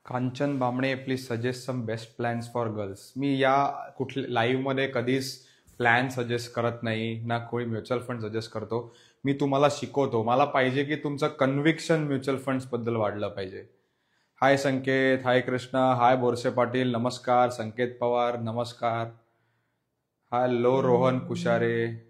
Kanchan Bamne please suggest some best plans for girls. मी या कुठल्या लाईव्हमध्ये कधीच प्लॅन सजेस्ट करत नाही ना कोणी म्युच्युअल फंड सजेस्ट करतो. मी तुम्हाला शिकवतो. मला पाहिजे की तुमचं कन्व्हिक्शन म्युच्युअल फंड्सबद्दल वाढलं पाहिजे. हाय संकेत, हाय कृष्णा, हाय बोरसे पाटील, नमस्कार. संकेत पवार नमस्कार. हॅलो रोहन कुशारे.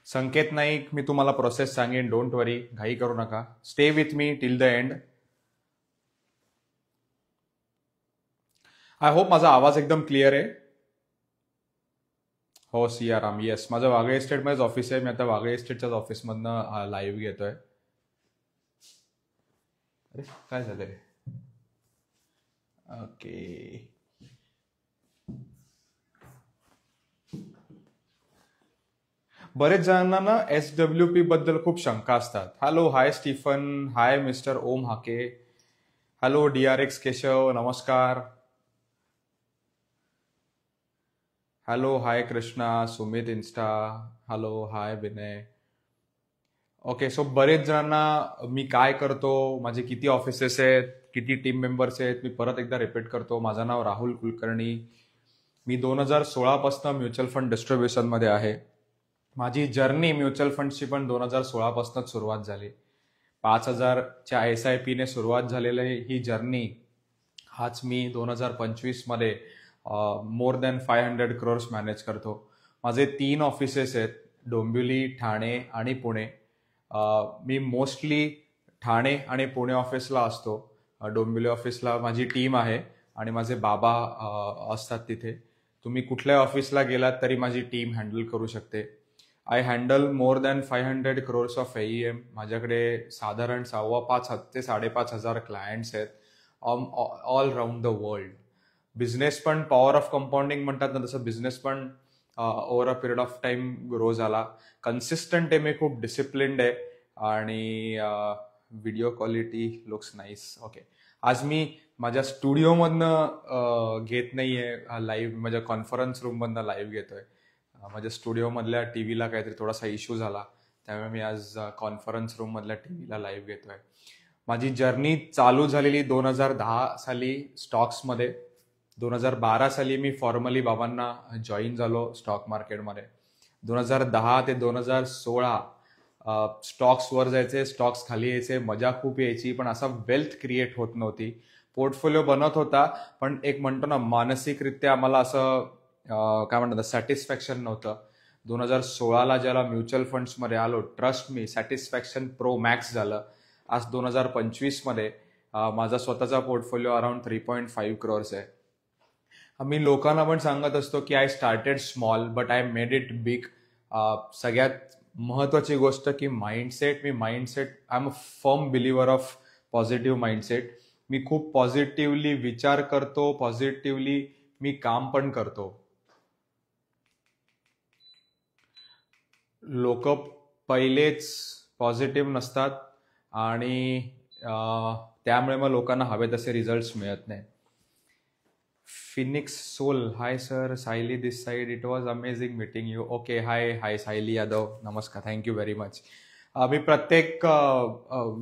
संकेत नाईक, मी तुम्हाला प्रोसेस सांगेन. डोंट वरी, घाई करू नका. Stay with me till the end. I hope माझा आवाज एकदम क्लिअर आहे. हो सियाराम, येस. माझं वागळे इस्टेटमध्येच ऑफिस आहे. मी आता वागळे इस्टेटच्याच ऑफिसमधनं लाईव्ह घेतोय. अरे काय झालं रे? ओके. बरेच जणांना ना SWP बद्दल खूप शंका असतात. हॅलो, हाय स्टीफन, हाय मिस्टर ओम हाके, हॅलो DRX केशव, नमस्कार. हॅलो, हाय कृष्णा, सुमित इन्स्टा, हॅलो, हाय विनय. ओके, सो बरेच जणांना मी काय करतो, माझे किती ऑफिसेस आहेत, किती टीम मेंबर्स आहेत, मी परत एकदा रिपीट करतो. माझं नाव राहुल कुलकर्णी. मी 2016 पासून म्युच्युअल फंड डिस्ट्रीब्युशनमध्ये आहे. माझी जर्नी म्युच्युअल फंडची पण 2016 पासूनच सुरुवात झाली. 5,000च्या SIP ने सुरुवात झालेली ही जर्नी हाच मी 2025 मध्ये मोर दॅन 500 crores मॅनेज करतो. माझे 3 ऑफिसेस आहेत, डोंबिवली, ठाणे आणि पुणे. मी मोस्टली ठाणे आणि पुणे ऑफिसला असतो. डोंबिवली ऑफिसला माझी टीम आहे आणि माझे बाबा असतात तिथे. तुम्ही कुठल्या ऑफिसला गेलात तरी माझी टीम हँडल करू शकते. I handle more than 500 crores of AUM. माझ्याकडे साधारण 5,500 ते 5,500 क्लायंट्स आहेत all round the world. Business पण पॉवर ऑफ कंपाऊंडिंग म्हणतात ना, तसं बिझनेस पण over a period of time grow झाला. कन्सिस्टंट आहे मी, खूप डिसिप्लिन्ड आहे आणि video quality looks nice. Okay, आज मी माझ्या स्टुडिओमधनं घेत नाहीये लाईव्ह, माझ्या कॉन्फरन्स रूममधनं लाईव्ह घेतोय. माझ्या स्टुडिओमधल्या टीव्हीला काहीतरी थोडासा इश्यू झाला, त्यामुळे मी आज कॉन्फरन्स रूममधल्या टीव्हीला लाईव्ह घेतोय. माझी जर्नी चालू झालेली 2010 साली स्टॉक्समध्ये. 2012 साली मी फॉर्मली बाबांना जॉईन झालो स्टॉक मार्केटमध्ये. 2010 ते 2016 स्टॉक्सवर जायचे, स्टॉक्स खाली यायचे, मजा खूप यायची, पण असा वेल्थ क्रिएट होत नव्हती. पोर्टफोलिओ बनत होता, पण एक म्हणतो ना मानसिकरित्या आम्हाला असं काय म्हणतात सॅटिस्फॅक्शन नव्हतं. 2016ला ज्याला म्युच्युअल फंड्समध्ये आलो, trust me, satisfaction pro max झालं. आज 2025 मध्ये माझा स्वतःचा पोर्टफोलिओ अराउंड 3.5 crores आहे. मी लोकांना पण सांगत असतो की I started small but I made it big. सगळ्यात महत्वाची गोष्ट की mindset. I am a firm believer of positive mindset. मी खूप पॉझिटिव्हली विचार करतो, पॉझिटिव्हली मी काम पण करतो. लोक पहिलेच पॉझिटिव्ह नसतात आणि त्यामुळे मग लोकांना हवे तसे रिझल्ट्स मिळत नाही. Phoenix soul, hi sir, Sayali this side, it was amazing meeting you. Okay, hi Sayali Yadav, नमस्कार, थँक्यू व्हेरी मच. मी प्रत्येक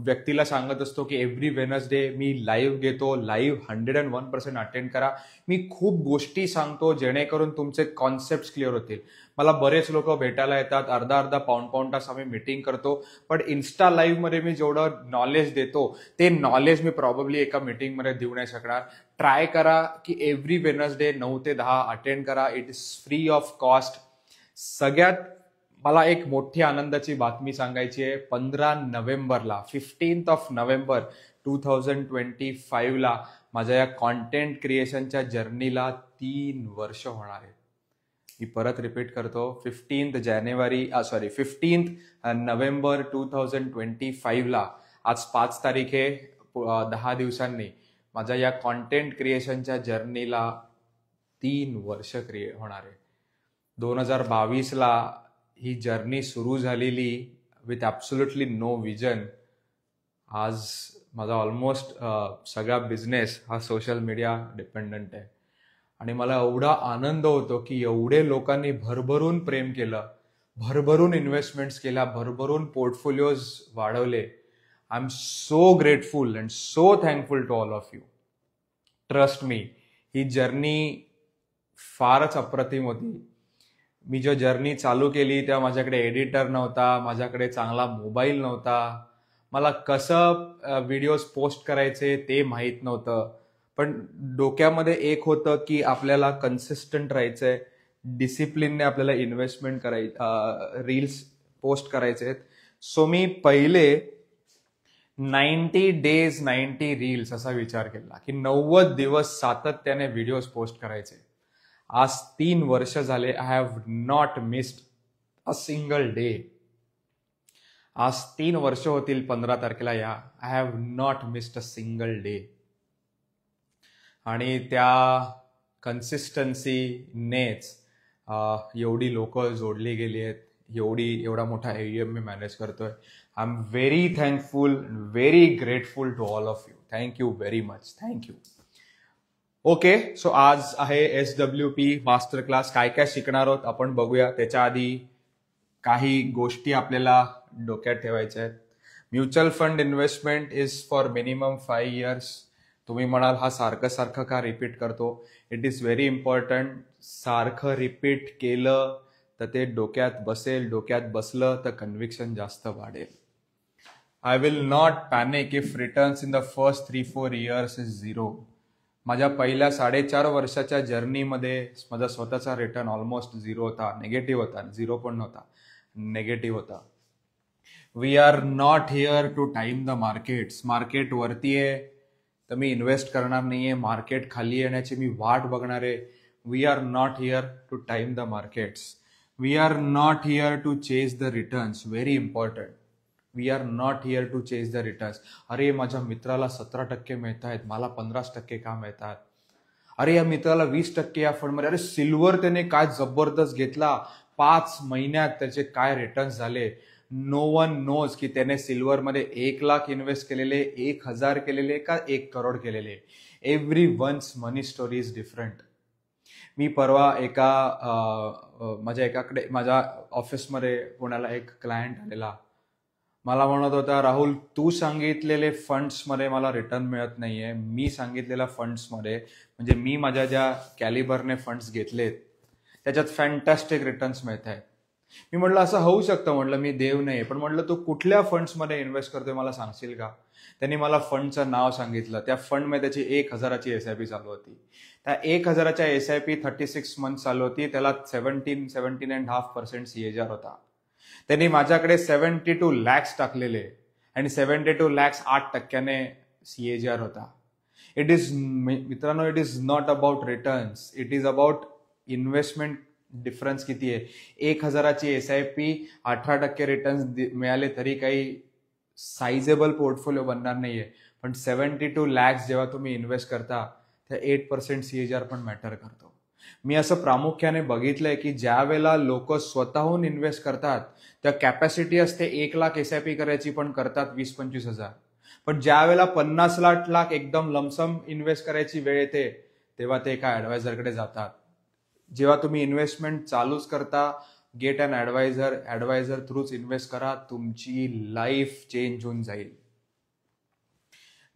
व्यक्तीला सांगत असतो की एव्हरी वेनसडे मी लाईव्ह घेतो. लाईव्ह 101% अटेंड करा. मी खूप गोष्टी सांगतो जेणेकरून तुमचे कॉन्सेप्ट क्लिअर होतील. मला बरेच लोक भेटायला येतात, अर्धा पाऊण तास आम्ही मीटिंग करतो, पण इन्स्टा लाईव्ह मध्ये मी जेवढं नॉलेज देतो ते नॉलेज मी प्रॉब्ली एका मीटिंगमध्ये देऊ नाही शकणार. ट्राय करा की एव्हरी वेनसडे 9 ते 10 अटेंड करा. It is free of cost. सगळ्यात मला एक मोठी आनंदाची बातमी सांगायची आहे. 15 नोव्हेंबरला 15th नोव्हेंबर 2025ला माझ्या या कॉन्टेंट क्रिएशनच्या जर्नीला 3 वर्ष होणार आहे. मी परत रिपीट करतो, 15th नोव्हेंबर 2025ला, आज 5 तारीख आहे, 10 दिवसांनी माझ्या या कॉन्टेंट क्रिएशनच्या जर्नीला 3 वर्ष होणार आहे. 2022ला ही जर्नी सुरू झालेली विथ ॲब्सोल्युटली नो विजन. आज माझा ऑलमोस्ट सगळा बिझनेस हा सोशल मीडिया डिपेंडंट आहे आणि मला एवढा आनंद होतो की एवढे लोकांनी भरभरून प्रेम केलं, भरभरून इन्व्हेस्टमेंट्स केल्या, भरभरून पोर्टफोलिओज वाढवले. I am so grateful and so thankful to all of you. Trust me, ही जर्नी फारच अप्रतिम होती. मी जो जर्नी चालू केली तेव्हा माझ्याकडे एडिटर नव्हता, माझ्याकडे चांगला मोबाईल नव्हता, मला कसं व्हिडिओज पोस्ट करायचे ते माहीत नव्हतं. पण डोक्यामध्ये एक होतं की आपल्याला कन्सिस्टंट राहायचंय, डिसिप्लिनने आपल्याला इन्व्हेस्टमेंट रील्स पोस्ट करायचे. सो मी पहिले 90 days 90 रील्स असा विचार केला की 90 दिवस सातत्याने व्हिडिओज पोस्ट करायचे. आज 3 वर्ष झाले. I have not missed a single day. आज 3 वर्ष होतील 15 तारखेला या. I have not missed a single day. आणि त्या कन्सिस्टन्सीनेच एवढी लोक जोडली गेली आहेत, एवढा मोठा AUM मी मॅनेज करतोय. I am very thankful, very grateful to all of you. Thank you very much. Thank you. Okay, so आज आहे SWP मास्टर क्लास. काय काय शिकणार आहोत आपण बघूया. त्याच्या आधी काही गोष्टी आपल्याला डोक्यात ठेवायच्या आहेत. Mutual fund investment is for minimum 5 years. तुम्ही म्हणाल हा सारखं का रिपीट करतो. It is very important. सारखं रिपीट केलं तर ते डोक्यात बसेल. डोक्यात बसलं तर कन्व्हिक्शन जास्त वाढेल. I will not panic if returns in the first 3-4 years is 0. माझ्या पहिल्या 4.5 वर्षाच्या जर्नीमध्ये माझा स्वतःचा रिटर्न ऑलमोस्ट 0 होता. निगेटिव्ह होता. 0 पण नव्हता, निगेटिव्ह होता. We are not here to time the markets. Market वरती आहे तर मी इन्व्हेस्ट करणार नाहीये. मार्केट खाली येण्याची मी वाट बघणार आहे. We are not here to time the markets. We are not here to chase the returns. Very important. We are not here to chase the returns. अरे माझ्या मित्राला 17% मिळत आहेत, मला 15% का मिळतात. अरे या मित्राला 20% या फंडमध्ये. अरे सिल्वर त्याने काय जबरदस्त घेतला, 5 महिन्यात त्याचे काय रिटर्न्स झाले. नो वन नोज की त्याने सिल्वरमध्ये 1 लाख इन्व्हेस्ट केलेले, 1,000 केलेले का 1 करोड केलेले. Every once money story is different. मी परवा माझ्या ऑफिसमध्ये पुण्याला एक क्लायंट आलेला. मला म्हणत होता, राहुल तू सांगितलेले फंड्समध्ये मला रिटर्न मिळत नाहीये. मी सांगितलेल्या फंड्समध्ये, म्हणजे मी माझ्या ज्या कॅलिबरने फंड्स घेतलेत त्याच्यात फॅन्टॅस्टिक रिटर्न्स मिळत आहेत. मी म्हटलं असं होऊ शकतं. म्हटलं मी देव नाही, पण म्हटलं तू कुठल्या फंड्समध्ये इन्व्हेस्ट करतोय मला सांगशील का. त्यांनी मला फंडचं नाव सांगितलं. त्या फंडमध्ये त्याची 1,000ची SIP चालू होती. त्या 1,000च्या SIP 36 months चालू होती. त्याला 17.5% CAGR होता. त्यांनी माझ्याकडे 72 lakhs टाकलेले आणि 72 lakhs 8% CAGR होता. मित्रांनो, it is not about returns, it is about investment. Difference किती आहे. 1,000ची SIP 18% रिटर्न्स मिळाले तरी काही साइजेबल पोर्टफोलिओ बनणार नाहीये. पण 72 lakhs जेव्हा तुम्ही इन्व्हेस्ट करता त्या 8% CAGR पण मॅटर करतो. मी असं प्रामुख्याने बघितलंय की ज्या वेळेला लोक स्वतःहून इन्व्हेस्ट करतात त्या कॅपॅसिटी असते 1 लाख SIP करायची, पण करतात 20-25 हजार. पण ज्या वेळेला 50 लाख एकदम लमसम इन्व्हेस्ट करायची वेळ येते तेव्हा ते एका ऍडवायझरकडे जातात. जेव्हा तुम्ही इन्व्हेस्टमेंट चालूच करता, गेट अन ऍडवायझर थ्रूच इन्व्हेस्ट करा. तुमची लाईफ चेंज होऊन जाईल.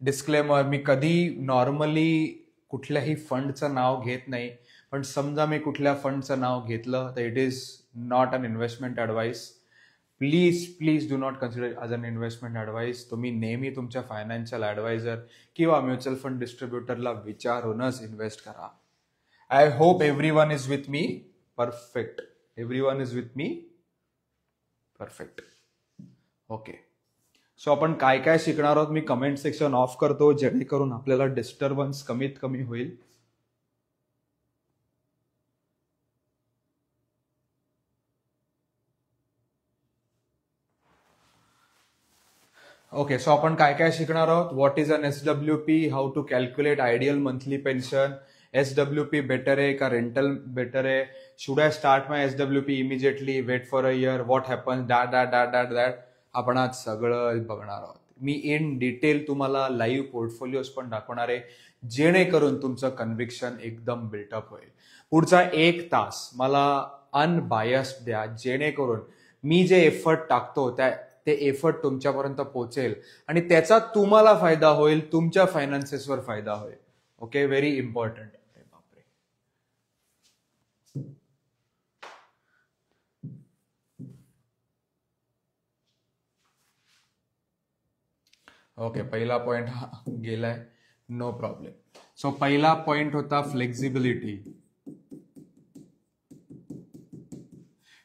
डिस्क्लेमर, मी कधी नॉर्मली कुठल्याही फंडचं नाव घेत नाही. पण समजा मी कुठल्या फंडचं नाव घेतलं तर it is not an investment advice. Please do not consider as an investment advice. तुम्ही नेहमी तुमच्या फायनान्शियल ॲडवायझर किंवा म्युच्युअल फंड डिस्ट्रीब्युटरला विचारूनच इन्व्हेस्ट करा. I hope everyone is with me. Perfect. Everyone is with me. Perfect. Okay, so आपण काय काय शिकणार आहोत मी कमेंट सेक्शन ऑफ करतो जेणेकरून आपल्याला डिस्टर्बन्स कमीत कमी होईल. ओके, सो आपण काय काय शिकणार आहोत. What is an SWP, how to calculate ideal monthly pension. SWP better आहे का रेंटल बेटर आहे. Should I start my SWP immediately, wait for a year, what happens, that. आपण आज सगळं बघणार आहोत. मी इन डिटेल तुम्हाला लाईव्ह पोर्टफोलिओज पण दाखवणार आहे जेणेकरून तुमचं कन्व्हिक्शन एकदम बिल्टअप होईल. पुढचा 1 तास मला अनबायस्ड द्या जेणेकरून मी जे एफर्ट टाकतो ते एफर्ट तुमच्यापर्यंत पोहोचेल आणि त्याचा तुम्हाला फायदा होईल, तुमच्या फायनान्सेसवर फायदा होईल. Okay, very important. ओके, पहिला पॉइंट हा गेलाय, नो प्रॉब्लेम. सो पहिला पॉइंट होता flexibility.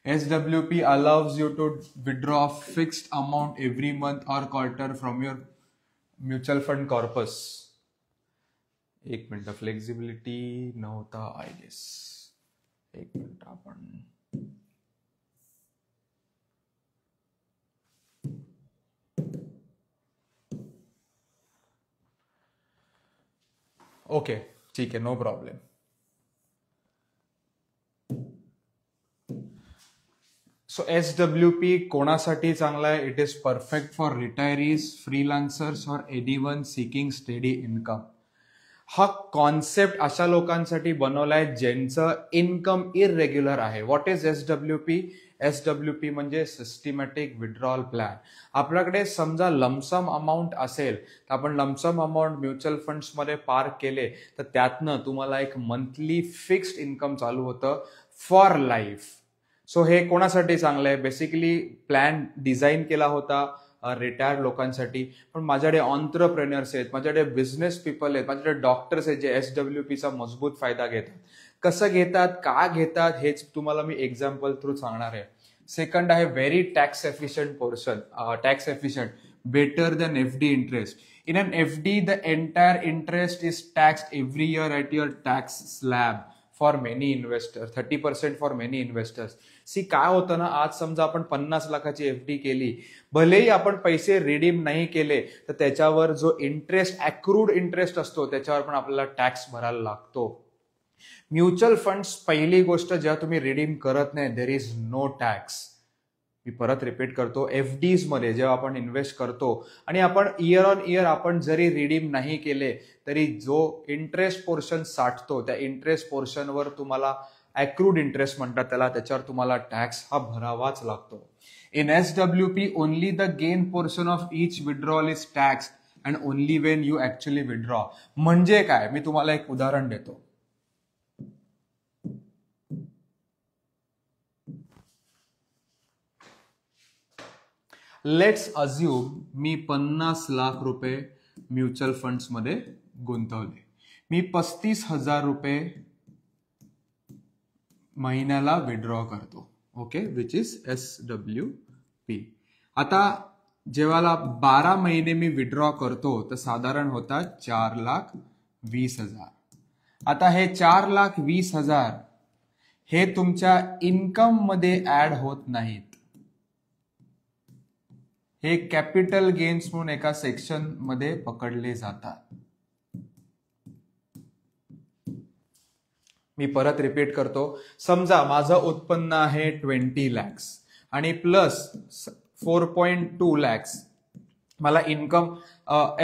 SWP allows you to withdraw fixed amount every month or quarter from your mutual fund corpus. एक मिनिट, फ्लेक्झिबिलिटी नव्हता आय गेस. एक मिनिट, आपण okay ठीक आहे, नो प्रॉब्लेम. सो SWP कोणासाठी चांगला आहे? It is perfect for retirees, freelancers और एनीवन सीकिंग स्टेडी इन्कम. हा कॉन्सेप्ट अशा लोकांसाठी बनवलाय ज्यांचं इन्कम इरेग्युलर आहे. What is SWP? SWP म्हणजे सिस्टमॅटिक विड्रॉल प्लॅन. आपल्याकडे समजा लमसम अमाऊंट असेल तर आपण लमसम अमाऊंट म्युच्युअल फंड्समध्ये पार्क केले तर त्यातनं तुम्हाला एक मंथली फिक्स्ड इन्कम चालू होतं फॉर लाईफ. सो हे कोणासाठी चांगलं आहे? बेसिकली प्लॅन डिझाईन केला होता रिटायर्ड लोकांसाठी, पण माझ्याकडे ऑन्ट्रप्रेनर्स आहेत, माझ्याकडे बिझनेस पीपल आहेत, माझ्याकडे डॉक्टर्स आहेत जे SWPचा मजबूत फायदा घेतात. कसं घेतात, का घेतात, हेच तुम्हाला मी एक्झाम्पल थ्रू सांगणार आहे. सेकंड आहे very tax efficient portion. Tax efficient, better than FD interest. In an FD the entire interest is taxed every year at your tax slab for many investors, 30% for many investors. See काय होतं ना, आज समजा आपण 50 लाखाची FD केली, भलेही आपण पैसे रिडीम नाही केले तर त्याच्यावर जो इंटरेस्ट, अक्रूड इंटरेस्ट असतो त्याच्यावर पण आपल्याला टॅक्स भरायला लागतो. म्युच्युअल फंड्स, पहिली गोष्ट, जेव्हा तुम्ही रिडीम करत नाही देर इज नो टॅक्स. मी परत रिपीट करतो, FDs मध्ये जेव्हा आपण इन्व्हेस्ट करतो आणि आपण इयर ऑन इयर आपण जरी रिडीम नाही केले तरी जो इंटरेस्ट पोर्शन साठतो त्या इंटरेस्ट पोर्शनवर तुम्हाला अक्रूड इंटरेस्ट म्हणतात त्याला, त्याच्यावर तुम्हाला टॅक्स हा भरावाच लागतो. In SWP only the gain portion of each withdrawal is tax and only Wien you actually withdraw. म्हणजे काय, मी तुम्हाला एक उदाहरण देतो. लेट्स अज्युम मी 50 लाख रुपये म्युच्युअल फंड्स मध्ये गुंतवले. मी 35,000 रुपये महिन्याला विड्रॉ करतो. Okay, which is SWP. आता जेव्हा 12 महिने मी विड्रॉ करतो तर साधारण होतात 4,20,000. आता हे 4,20,000 हे तुमच्या इन्कम मध्ये ऍड होत नाहीत. हे कॅपिटल गेन्स म्हणून एका सेक्शन मध्ये पकडले जातात. मी परत रिपीट करतो. समजा माझं उत्पन्न आहे 20 lakhs आणि प्लस 4.2 lakhs मला इन्कम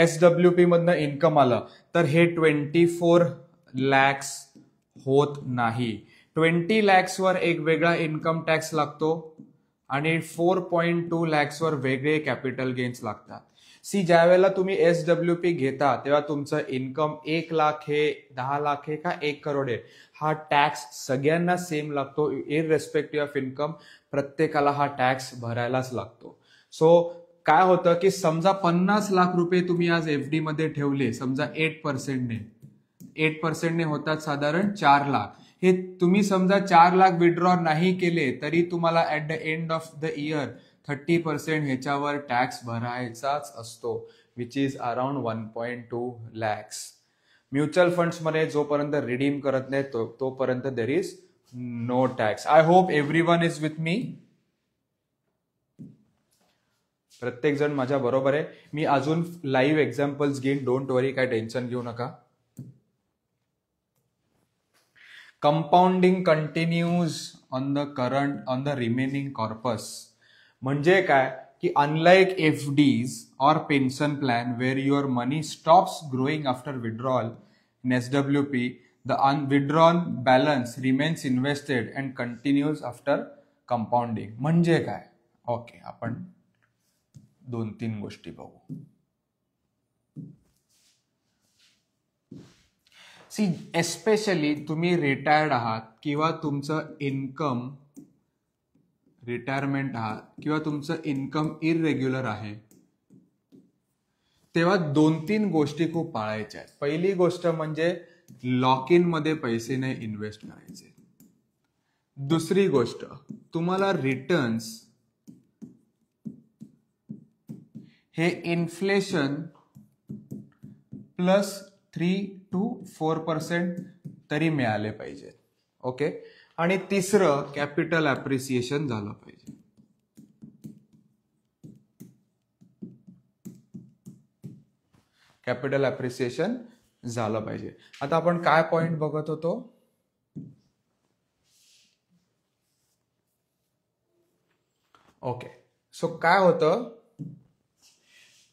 SWP मधनं इन्कम आलं तर हे 24 lakhs होत नाही. 20 lakhs वर एक वेगळा इन्कम टॅक्स लागतो आणि 4.2 lakhs वर वेगळे कॅपिटल गेन्स लागतात. सी, ज्या वेळेला तुम्ही SWP घेता तेव्हा तुमचं इन्कम 1 लाख आहे, 10 लाख आहे का 1 करोड आहे, हा टॅक्स सगळ्यांना सेम लागतो. इररेस्पेक्टिव्ह ऑफ इन्कम प्रत्येकाला हा टॅक्स भरायलाच लागतो. सो काय होतं की समजा 50 लाख रुपये तुम्ही आज FD मध्ये ठेवले, समजा 8% ने होतात साधारण 4 लाख. हे तुम्ही समजा 4 लाख विड्रॉ नाही केले तरी तुम्हाला at the end of the year 30% ह्याच्यावर टॅक्स भरायचाच असतो, which is around 1.2 lakhs. Mutual funds मध्ये जोपर्यंत रिडीम करत नाही तोपर्यंत there is no tax. I hope everyone is with me. प्रत्येक जण माझ्या बरोबर आहे. मी अजून लाईव्ह एक्झाम्पल्स घेईन, डोंट वरी, काय टेन्शन घेऊ नका. Compounding continues on the remaining corpus. म्हणजे काय की अनलाइक FDs और pension plan where your money stops growing after withdrawal, in SWP the unwithdrawn balance remains invested and continues after compounding. म्हणजे काय, okay, आपण 2-3 गोष्टी बघू. सी, एस्पेशली तुम्ही रिटायर्ड आहात किंवा तुमचं इन्कम रिटायरमेंट आहात किंवा तुमचं इन्कम इररेग्युलर आहे, तेव्हा 2-3 गोष्टी खूप पाळायच्या आहेत. पहिली गोष्ट म्हणजे लॉक इन मध्ये पैसे नाही इन्व्हेस्ट करायचे. दुसरी गोष्ट, तुम्हाला रिटर्न्स हे इन्फ्लेशन प्लस 3 to 4% तरी मिळाले पाहिजे. ओके. आणि तिसरं, कॅपिटल ॲप्रिसिएशन झालं पाहिजे. कॅपिटल ॲप्रिसिएशन झालं पाहिजे. आता आपण काय पॉइंट बघत होतो? ओके. सो काय होतं,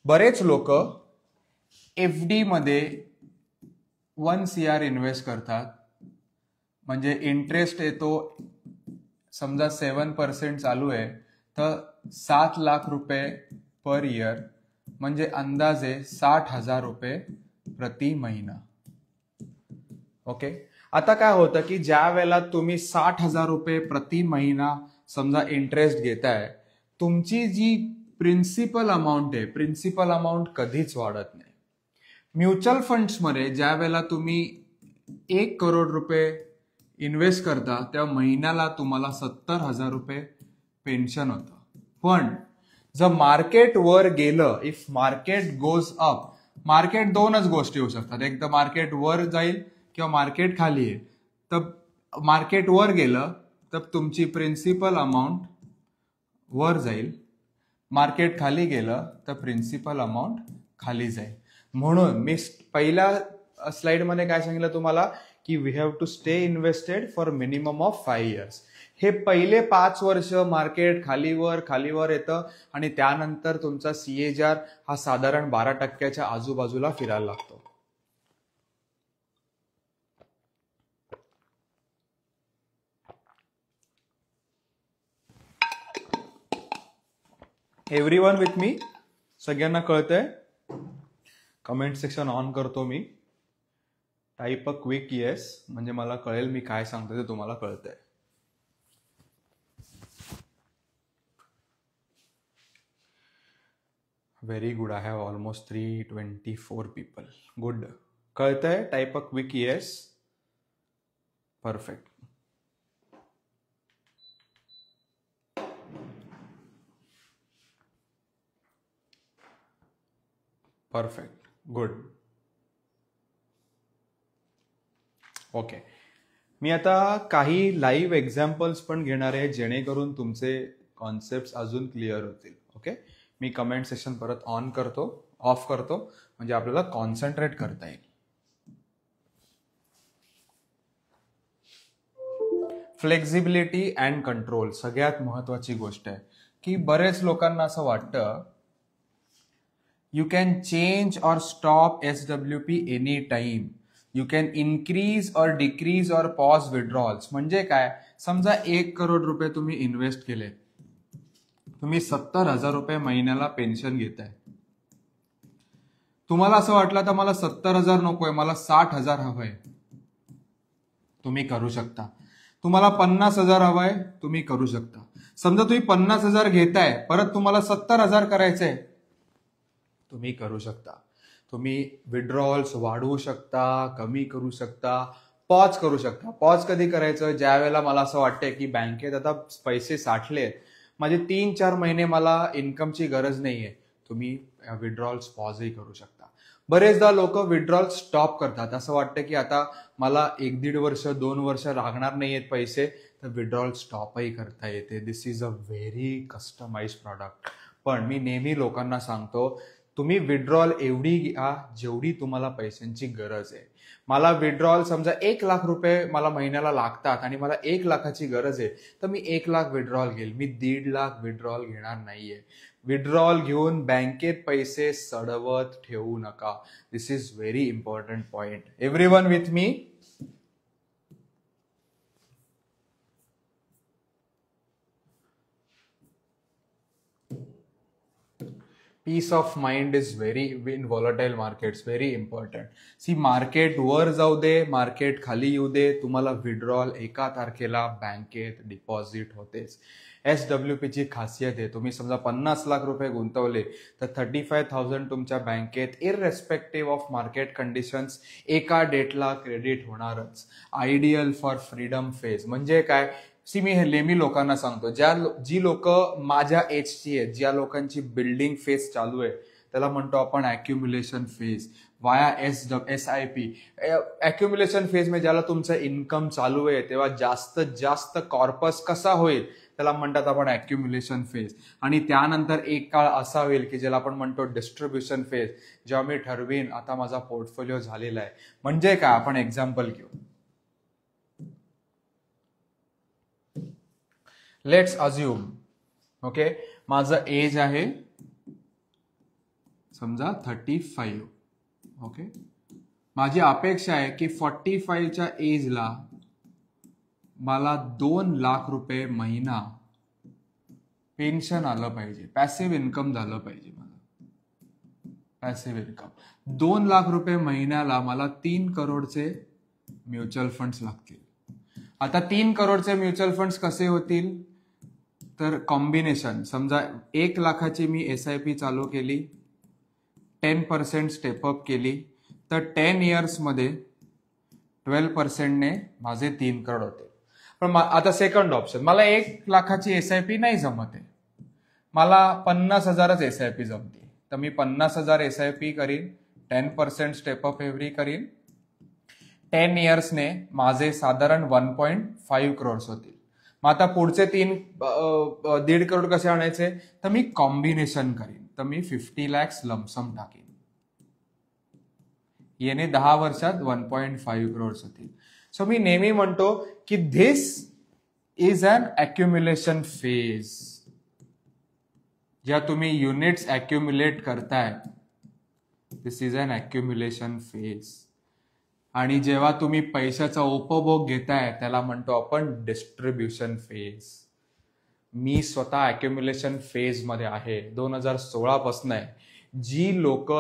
बरेच लोक FD मध्ये 1 CR इन्व्हेस्ट करतात, म्हणजे इंटरेस्ट येतो, समजा 7% चालू आहे तर 7 लाख रुपये पर इयर, म्हणजे अंदाजे 60,000 रुपये प्रति महिना. ओके. आता काय होतं की ज्या वेळेला तुम्ही 60,000 रुपये प्रति महिना समजा इंटरेस्ट घेताय, तुमची जी प्रिन्सिपल अमाऊंट आहे, प्रिन्सिपल अमाऊंट कधीच वाढत नाही. म्युच्युअल फंड्समध्ये ज्या वेळेला तुम्ही 1 करोड रुपये इन्व्हेस्ट करता, त्या महिन्याला तुम्हाला 70,000 रुपये पेन्शन होतं. पण जर मार्केट वर गेलं, if market goes up, market दोनच गोष्टी होऊ शकतात, एक तर मार्केट वर जाईल किंवा मार्केट खाली आहे. तर मार्केट वर गेलं तर तुमची प्रिन्सिपल अमाऊंट वर जाईल, मार्केट खाली गेलं तर प्रिन्सिपल अमाऊंट खाली जाईल. म्हणून मी पहिल्या स्लाइडमध्ये काय सांगितलं तुम्हाला की we have to stay invested for minimum of 5 years. हे पहिले 5 वर्ष मार्केट खालीवर येतं आणि त्यानंतर तुमचा CAGR हा साधारण 12% आजूबाजूला फिरायला लागतो. Everyone with me? सगळ्यांना कळतंय? कमेंट सेक्शन ऑन करतो मी. टाईप अ क्विक येस, म्हणजे मला कळेल मी काय सांगतो ते तुम्हाला कळतंय. Very good. I have almost 324 people. Good. कळतंय? Type a quick yes. Perfect. Perfect. Good. Okay. मी आता काही लाईव्ह एक्झाम्पल्स पण घेणार आहे जेणेकरून तुमचे कॉन्सेप्ट अजून क्लिअर होतील. ओके. मी कमेंट सेक्शन परत ऑफ करतो म्हणजे आपल्याला कॉन्सन्ट्रेट करता येईल. फ्लेक्झिबिलिटी अँड कंट्रोल सगळ्यात महत्वाची गोष्ट आहे की बरेच लोकांना असं वाटतं you can change or stop SWP any time. You can increase or decrease or pause withdrawals. म्हणजे काय, समजा 1 करोड रुपये तुम्ही इन्व्हेस्ट केले, तुम्ही 70,000 रुपये महिन्याला पेन्शन घेताय. तुम्हाला असं वाटलं तर मला 70,000 नकोय, मला 60,000 हवंय, तुम्ही करू शकता. तुम्हाला 50,000 हवंय, तुम्ही करू शकता. समजा तुम्ही 50,000 घेताय, परत तुम्हाला 70,000 करायचंय, तुम्ही करू शकता. तुम्ही विड्रॉल्स वाढवू शकता, कमी करू शकता, पॉज करू शकता. पॉज कधी करायचं? ज्या वेळेला मला असं वाटतंय की बँकेत आता पैसे साठले, माझे 3-4 महिने मला इन्कमची गरज नाहीये, तुम्ही विड्रॉल्स पॉजही करू शकता. बरेचदा लोक विड्रॉल स्टॉप करतात. असं वाटतं की आता मला 1-1.5 वर्ष 2 वर्ष लागणार नाहीयेत पैसे, तर विड्रॉल स्टॉपही करता येते. This is a very customized product. पण मी नेहमी लोकांना सांगतो, तुम्ही विड्रॉल एवढी घ्या जेवढी तुम्हाला पैशांची गरज आहे. मला विड्रॉल समजा 1 लाख रुपये मला महिन्याला लागतात आणि मला 1 लाखाची गरज आहे, तर मी 1 लाख विड्रॉल घेईल. मी 1.5 लाख विड्रॉल घेणार नाहीये. विड्रॉल घेऊन बँकेत पैसे सडवत ठेवू नका. This is very important point. Everyone with me? Peace of mind is very in volatile markets very important. See market वर जाऊ दे, मार्केट खाली येऊ दे, तुम्हाला विड्रॉल 1 तारखेला बँकेत डिपॉझिट होतेच. SWP ची खासियत आहे, तुम्ही समजा 50 लाख रुपये गुंतवले तर 35,000 तुमच्या बँकेत इररेस्पेक्टिव्ह ऑफ मार्केट कंडिशन्स एका डेटला क्रेडिट होणारच. आयडियल फॉर फ्रीडम फेज म्हणजे काय? मी हे नेहमी लोकांना सांगतो, जी लोक माझ्या एजची आहेत, ज्या लोकांची बिल्डिंग फेज चालू आहे, त्याला म्हणतो आपण अॅक्युम्युलेशन फेज वाया SIP. अॅक्युम्युलेशन फेज म्हणजे ज्याला तुमचं इन्कम चालू आहे तेव्हा जास्तीत जास्त कॉर्पस कसा होईल त्याला म्हणतात आपण अॅक्युम्युलेशन फेज. आणि त्यानंतर एक काळ असा होईल की ज्याला आपण म्हणतो डिस्ट्रीब्युशन फेज, जेव्हा मी ठरवीन आता माझा पोर्टफोलिओ झालेला आहे. म्हणजे काय? आपण एक्झाम्पल घेऊ. लेट्स अज्युम ओके, माझं एज आहे समजा 35. ओके, माझी अपेक्षा आहे की 45च्या एजला मला 2 लाख रुपये महिना पेन्शन आलं पाहिजे, पॅसिव्ह इन्कम झालं पाहिजे. मला पॅसिव्ह इन्कम 2 लाख रुपये महिन्याला मला 3 करोडचे म्युच्युअल फंड्स लागतील. आता 3 करोडचे म्युच्युअल फंड्स कसे होतील? तर कॉम्बिनेशन, समजा 1 लाखाची मी SIP चालू केली, 10% स्टेपअप केली, तर 10 इयर्समध्ये 12%ने माझे 3 करोड होते. पण आता सेकंड ऑप्शन, मला 1 लाखाची SIP नाही जमत आहे, मला 50,000च SIP जमते, तर मी 50,000 SIP करीन, 10% स्टेपअप एव्हरी करीन. 10 इयर्सने माझे साधारण 1.5 करोड्स होतील. मग आता पुढचे 1.5 करोड कसे आणायचे? तर मी कॉम्बिनेशन करीन, तर मी 50 lakhs लमसम टाकीन. येणे 10 वर्षात 1.5 करोड्स होतील. सो मी नेहमी म्हणतो की धिस इज अन अॅक्युम्युलेशन फेज. ज्या तुम्ही युनिट्स अॅक्युम्युलेट करताय, दिस इज अन अॅक्युम्युलेशन फेज. आणि जेव्हा तुम्ही पैशाचा उपभोग घेताय त्याला म्हणतो आपण डिस्ट्रीब्युशन फेज. मी स्वतः अॅक्युम्युलेशन फेज मध्ये आहे, 2016 पासून आहे. जी लोक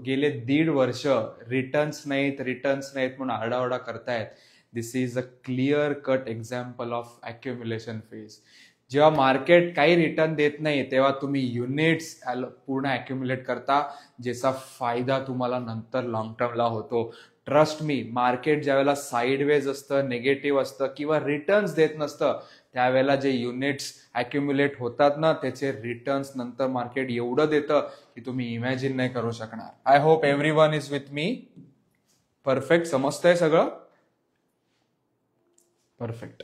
गेले 1.5 वर्ष रिटर्न्स नाहीत म्हणून आरडाओरडा करतायत, this is a clear cut example of accumulation phase. जेव्हा मार्केट काही रिटर्न देत नाही तेव्हा तुम्ही युनिट्स पूर्ण अॅक्युम्युलेट करता, ज्याचा फायदा तुम्हाला नंतर लॉंग टर्मला होतो. ट्रस्ट मी, मार्केट ज्यावेळेला साईडवेज असतं, निगेटिव्ह असतं किंवा रिटर्न्स देत नसतं, त्यावेळेला जे युनिट्स अॅक्युम्युलेट होतात ना, त्याचे रिटर्न्स नंतर मार्केट एवढं देतं की तुम्ही इमॅजिन नाही करू शकणार. I hope everyone is with me. Perfect, समजतंय सगळं? Perfect.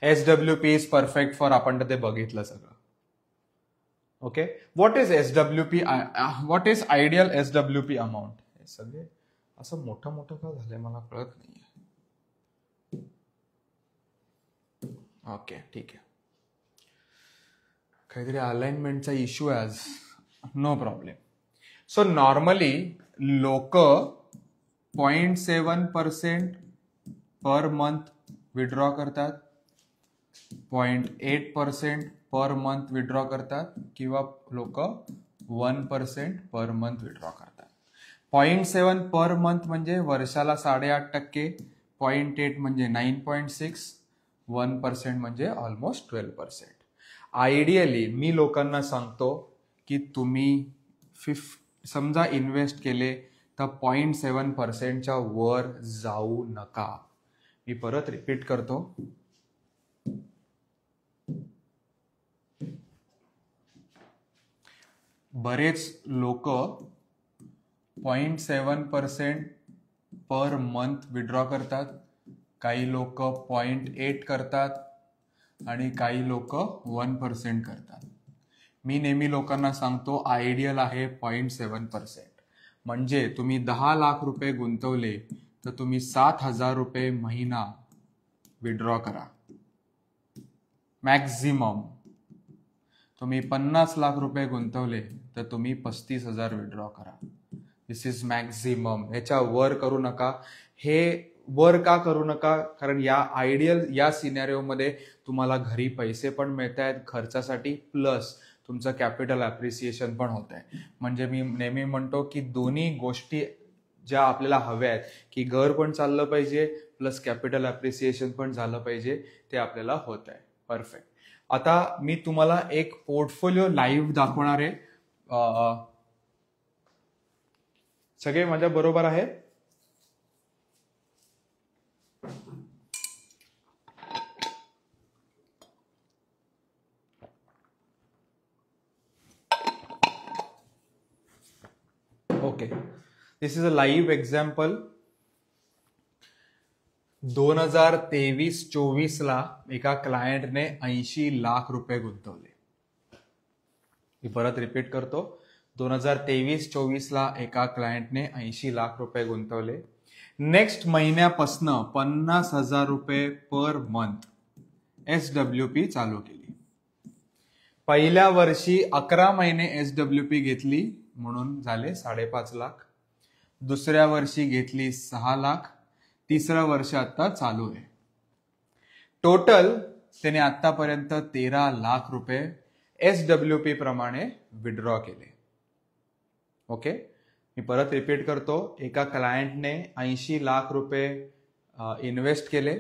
SWP is perfect for, आपण ते बघितलं सगळं. Okay, what is SWP? What is ideal SWP amount? हे सगळे असं मोठं का झालंय मला कळत नाहीये. ओके, ठीक आहे, काहीतरी अलाइनमेंटचा इश्यू आहे आज, नो प्रॉब्लेम. सो नॉर्मली लोक 0.7% पर मंथ विड्रॉ करतात, 0.8% पर मंथ विड्रॉ करतात, किंवा लोक 1% पर मंथ विड्रॉ करतात. 0.7 पर मंथ म्हणजे वर्षाला 8.5%, 0.8 म्हणजे 9.6, 1% म्हणजे ऑलमोस्ट 12%. आयडियली मी लोकांना सांगतो की तुम्ही समजा इन्व्हेस्ट केले तर 0.7%च्या वर जाऊ नका. मी परत रिपीट करतो, बरेच लोक 0.7% पर मंथ विड्रॉ करतात, काही लोक 0.8 करतात आणि काही लोक 1% करतात. मी नेहमी लोकांना सांगतो आयडियल आहे 0.7%. म्हणजे तुम्ही 10 लाख रुपये गुंतवले तर तुम्ही 7,000 रुपये महिना विड्रॉ करा मॅक्झिमम. तुम्ही 50 लाख रुपये गुंतवले तर तुम्ही 35,000 विड्रॉ करा. दिस इज मॅक्झिमम. ह्याच्या वर करू नका. हे वर का करू नका? कारण या आयडियल या सिनॅरिओ मध्ये तुम्हाला घरी पैसे पण मिळत आहेत खर्चासाठी, प्लस तुमचं कॅपिटल ॲप्रिसिएशन पण होत आहे. म्हणजे मी नेहमी म्हणतो की दोन्ही गोष्टी ज्या आपल्याला हव्या आहेत, की घर पण चाललं पाहिजे प्लस कॅपिटल ॲप्रिसिएशन पण झालं पाहिजे, ते आपल्याला होत आहे. परफेक्ट. आता मी तुम्हाला एक पोर्टफोलिओ लाईव्ह दाखवणार आहे. सगळे माझ्या बरोबर आहे? Okay, this is a live example. 2023-24 ला एका क्लायंटने 80 लाख रुपये गुंतवले. मी परत रिपीट करतो. 2023-24 ला एका क्लायंटने 80 लाख रुपये गुंतवले. नेक्स्ट महिन्यापासून 50,000 रुपये पर मंथ SWP चालू केली. पहिल्या वर्षी 11 महिने SWP घेतली म्हणून झाले 5.5 लाख. दुसऱ्या वर्षी घेतली 6 लाख. तिसरं वर्ष आता चालू आहे. टोटल त्याने आतापर्यंत 13 लाख रुपये SWP प्रमाणे विड्रॉ केले. ओके, मी परत रिपीट करतो. एका क्लायंटने 80 लाख रुपये इन्व्हेस्ट केले.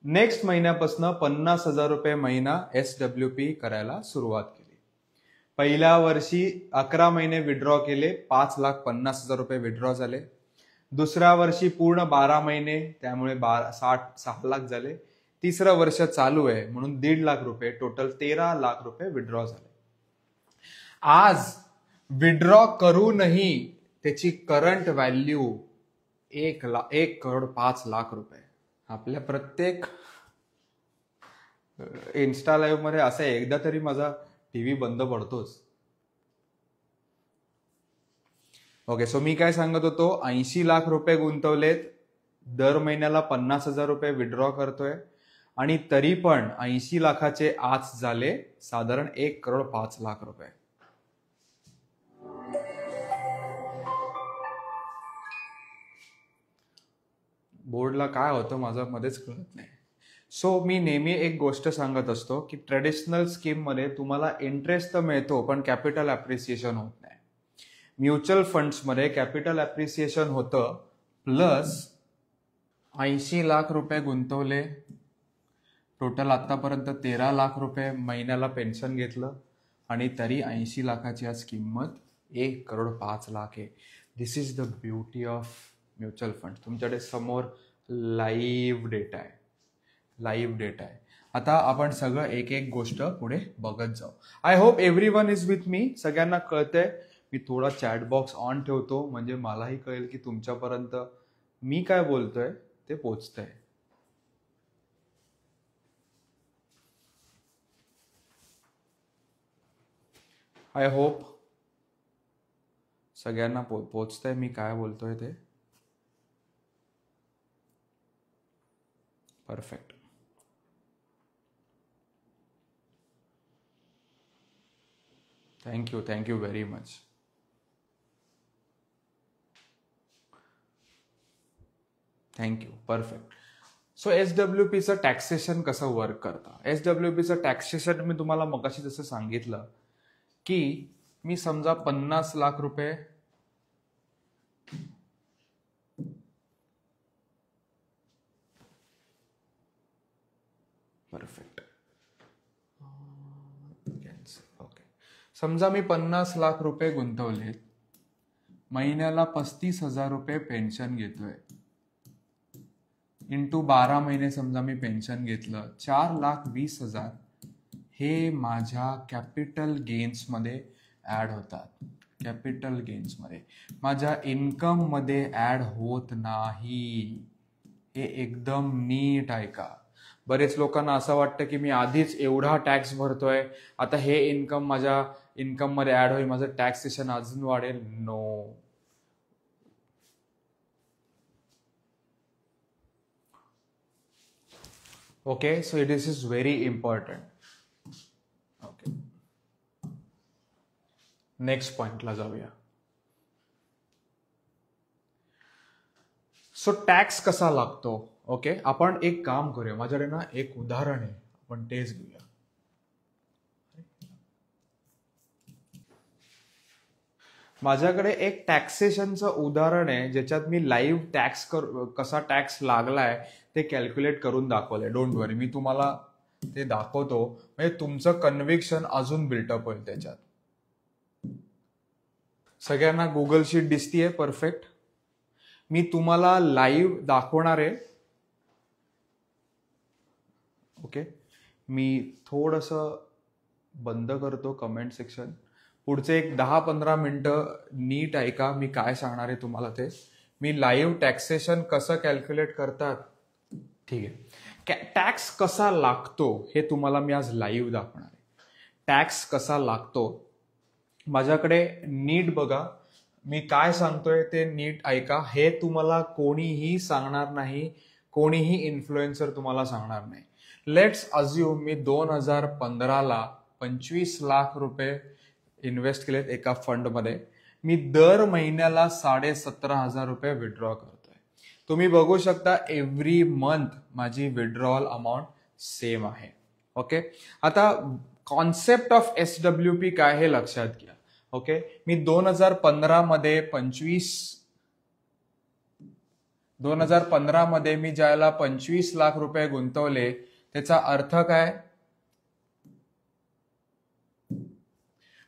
नेक्स्ट महिन्यापासून 50,000 रुपये महिना SWP करायला सुरुवात केली. पहिल्या वर्षी 11 महिने विड्रॉ केले, 5,50,000 रुपये विड्रॉ झाले. दुसऱ्या वर्षी पूर्ण 12 महिने, त्यामुळे 6 लाख झाले. तिसरं वर्ष चालू आहे म्हणून 1.5 लाख रुपये, टोटल 13 लाख रुपये विड्रॉ झाले. आज विड्रॉ करूनही त्याची करंट व्हॅल्यू 1,05,00,000 रुपये. आपल्या प्रत्येक इन्स्टा लाईव्ह मध्ये असं एकदा तरी माझा टीव्ही बंद पडतोच. ओके, सो मी काय सांगत होतो, 80 लाख रुपये गुंतवलेत, दर महिन्याला 50,000 रुपये विड्रॉ करतोय आणि तरी पण 80 लाखाचे आज झाले साधारण 1,05,00,000 रुपये. बोर्डला काय होतं माझं मध्येच कळत नाही. सो मी नेहमी एक गोष्ट सांगत असतो की ट्रेडिशनल स्कीम मध्ये तुम्हाला इंटरेस्ट तर मिळतो पण कॅपिटल ॲप्रिसिएशन होत नाही. म्युच्युअल फंड्समध्ये कॅपिटल ॲप्रिसिएशन होतं प्लस 80 लाख रुपये गुंतवले, टोटल आतापर्यंत 13 लाख रुपये महिन्याला पेन्शन घेतलं आणि तरी 80 लाखाची आज किंमत 1,05,00,000 आहे. This is the beauty of mutual fund. तुमच्याकडे समोर लाईव्ह डेटा आहे, लाईव्ह डेटा आहे. आता आपण सगळं एक एक गोष्ट पुढे बघत जाऊ. I hope everyone is with me. सगळ्यांना कळतंय. मी थोडा चॅट बॉक्स ऑन ठेवतो म्हणजे मलाही कळेल की तुमच्यापर्यंत मी काय बोलतोय ते पोचतंय. आय होप सगळ्यांना पोचतंय मी काय बोलतोय ते. Perfect. Thank you very much. Thank you. Perfect. So SWPचं टॅक्सेशन कसं वर्क करतं. SWPचं टॅक्सेशन मी तुम्हाला मगाशी जसं सांगितलं की मी समजा 50 लाख रुपये परफेक्ट ओके, समजा मी 50 लाख रुपये गुंतवले, महिन्याला 35,000 रुपये पेन्शन घेतोय, इंटू 12 महिने समजा मी पेन्शन घेतलं, 4,20,000 हे माझ्या कॅपिटल गेन्स मध्ये ऍड होतात. कॅपिटल गेन्स मध्ये माझ्या इन्कम मध्ये ऍड होत नाही. हे एकदम नीट ऐका. बरेच लोकांना असं वाटतं की मी आधीच एवढा टॅक्स भरतोय, आता हे इन्कम माझ्या इन्कम मध्ये ऍड होईल, माझं टॅक्सेशन अजून वाढेल. No. Okay, so this is very important. Okay, next पॉइंटला जाऊया. सो टॅक्स कसा लागतो. ओके, आपण एक काम करूया. माझ्याकडे ना एक उदाहरण आहे, आपण तेच घेऊया. माझ्याकडे एक टॅक्सेशनचं उदाहरण आहे ज्याच्यात मी लाईव्ह कसा टॅक्स लागलाय ते कॅल्क्युलेट करून दाखवलंय. डोंट वरी, मी तुम्हाला ते दाखवतो म्हणजे तुमचं कन्व्हिक्शन अजून बिल्टअप होईल त्याच्यात. सगळ्यांना गुगल शीट दिसतीये परफेक्ट. मी तुम्हाला लाईव्ह दाखवणार आहे. ओके, मी थोडंसं बंद करतो कमेंट सेक्शन. पुढचे एक 10-15 मिनिटं नीट ऐका मी काय सांगणार आहे तुम्हाला ते. मी लाईव्ह टॅक्सेशन कसं कॅल्क्युलेट करतात, ठीक आहे, टॅक्स कसा लागतो हे तुम्हाला मी आज लाईव्ह दाखवणार आहे. टॅक्स कसा लागतो माझ्याकडे नीट बघा, मी काय सांगतोय ते नीट ऐका. हे तुम्हाला कोणीही सांगणार नाही, कोणीही इन्फ्लुएन्सर तुम्हाला सांगणार नाही. लेट्स अज्युम मी 2015ला 25 लाख रुपये इन्व्हेस्ट केलेत एका फंडमध्ये. मी दर महिन्याला 17,500 रुपये विड्रॉ करतोय. तुम्ही बघू शकता एव्हरी मंथ माझी विड्रॉल अमाऊंट सेम आहे. ओके, आता कॉन्सेप्ट ऑफ SWP काय हे लक्षात घ्या. ओके, मी 2015 मध्ये मी ज्याला 25 लाख रुपये गुंतवले त्याचा अर्थ काय,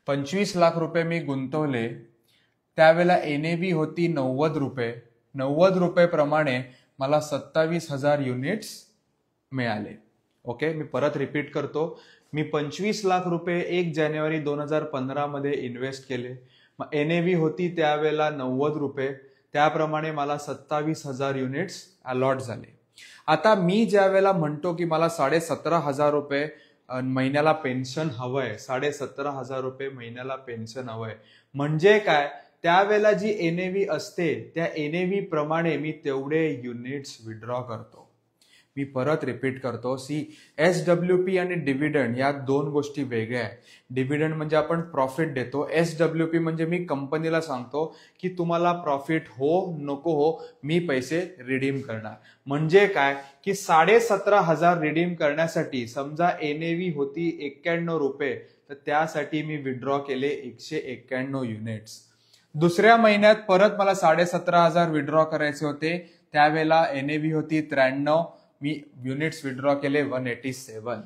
25 लाख रुपये मी गुंतवले त्यावेळेला NAV होती 90 रुपये. 90 रुपये प्रमाणे मला 27,000 युनिट्स मिळाले. ओके, मी परत रिपीट करतो. मी 25 लाख रुपये 1 जानेवारी 2015 मध्ये इन्व्हेस्ट केले. मग NAV होती त्यावेळेला 90 रुपये, त्याप्रमाणे मला 27,000 युनिट्स अलॉट झाले. आता मी ज्या वेळेला म्हणतो की मला 17,500 रुपये महिन्याला पेन्शन हवंय, 17,500 रुपये महिन्याला पेन्शन हवंय, म्हणजे काय, त्यावेळेला जी NAV असते त्या NAV प्रमाणे मी तेवढे युनिट्स विड्रॉ करतो. मी परत रिपीट करतो. SWP आणि डिव्हिडंड या दोन गोष्टी वेगळ्या आहेत. डिव्हिडंड म्हणजे आपण प्रॉफिट देतो. SWP म्हणजे मी कंपनीला सांगतो की तुम्हाला प्रॉफिट हो नको हो मी पैसे रिडीम करणार. म्हणजे काय की 17,500 रिडीम करण्यासाठी समजा NAV होती 91 रुपये, तर त्यासाठी मी विड्रॉ केले 191 युनिट्स. दुसऱ्या महिन्यात परत मला 17,500 विड्रॉ करायचे होते, त्यावेळेला NAV होती 93, मी युनिट्स विड्रॉ केले 187.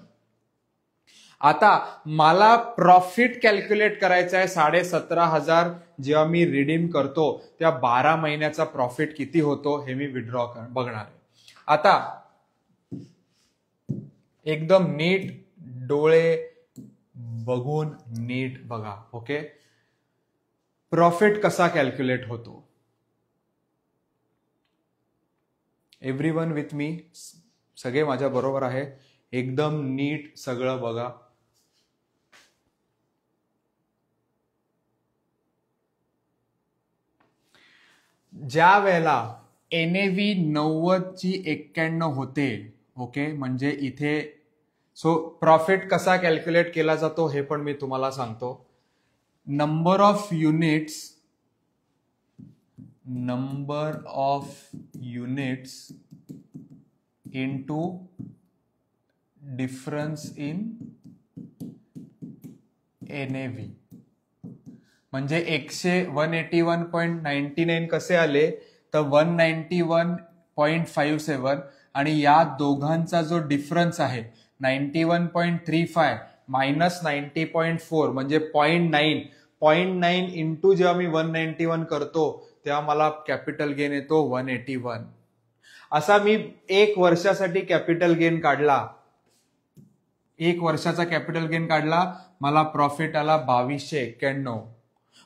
आता मला प्रॉफिट कॅल्क्युलेट करायचा आहे 17,500 जेव्हा मी रिडीम करतो त्या 12 महिन्याचा प्रॉफिट किती होतो हे मी विड्रॉ बघणार आहे. आता एकदम नीट डोळे बघून नीट बघा. ओके, प्रॉफिट कसा कॅल्क्युलेट होतो. एव्हरीवन विथ मी, सगळे माझ्या बरोबर आहे, एकदम नीट सगळं बघा. ज्या वेळेला NAV 90 ची 91 होते, ओके, म्हणजे इथे प्रॉफिट कसा कॅल्क्युलेट केला जातो हे पण मी तुम्हाला सांगतो. Number of units into difference in NAV म्हणजे 181.99 कसे आले तर 191.57 आणि या दोघांचा जो डिफरन्स आहे 91.35 मायनस 90.4 म्हणजे 0.9 इंटू जेव्हा मी 191 करतो तेव्हा मला कॅपिटल गेन येतो 181. असा मी 1 वर्षासाठी कॅपिटल गेन काढला, 1 वर्षाचा कॅपिटल गेन काढला, मला प्रॉफिट आला 2291.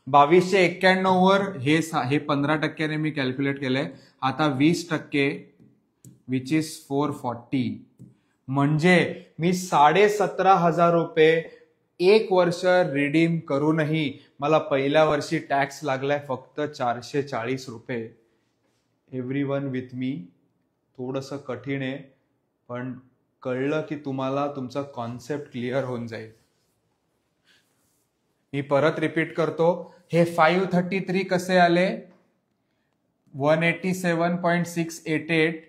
2291 वर हे 15% मी कॅल्क्युलेट केलंय. आता 20% विच इज 440. म्हणजे मी 17,500 रुपये 1 वर्ष रिडीम करूनही मला पहिल्या वर्षी टॅक्स लागलाय फक्त 440 रुपये. एव्हरीवन विथ मी, थोडंसं कठीण आहे पण कळलं की तुम्हाला तुमचा कॉन्सेप्ट क्लिअर होऊन जाईल. मी परत रिपीट करतो, हे 533 कसे आले 187.688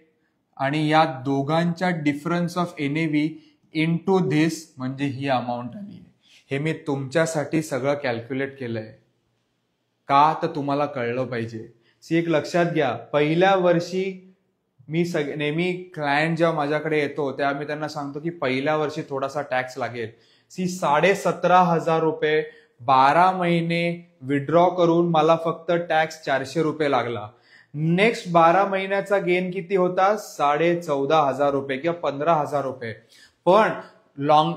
आणि या दोघांच्या difference of NAV into this म्हणजे ही अमाऊंट आली. हे मी तुमच्यासाठी सगळं कॅल्क्युलेट केलंय का तर तुम्हाला कळलं पाहिजे. एक लक्षात घ्या, पहिल्या वर्षी मी नेहमी क्लायंट जेव्हा माझ्याकडे येतो तेव्हा मी त्यांना सांगतो की पहिल्या वर्षी थोडासा टॅक्स लागेल. 17,500 रुपये 12 महिने विड्रॉ करून मला फक्त टॅक्स 400 रुपये लागला. नेक्स्ट 12 महिन्याचा गेन किती होता? 14,500 किंवा 15,000 रुपये. पण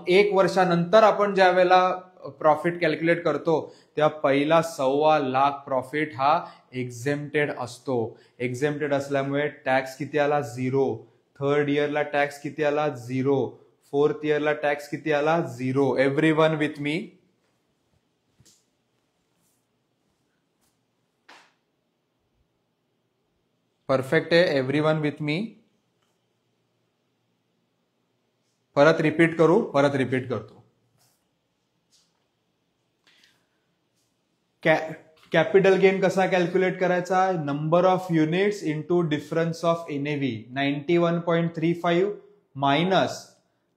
एक वर्षानंतर आपण ज्या वेळेला प्रॉफिट कॅल्क्युलेट करतो तेव्हा पहिला 1,25,00,000 प्रॉफिट हा एक्झेम्प्टेड असतो. एक्झेम्प्टेड असल्यामुळे टॅक्स किती आला? 0. थर्ड इयरला टॅक्स किती आला? 0. फोर्थ इयरला टॅक्स किती आला? 0. Everyone with me? परफेक्ट आहे. Everyone with me? परत रिपीट करतो. कॅपिटल गेन कसा कॅल्क्युलेट करायचा? Number of units into difference of NAV. 91.35 minus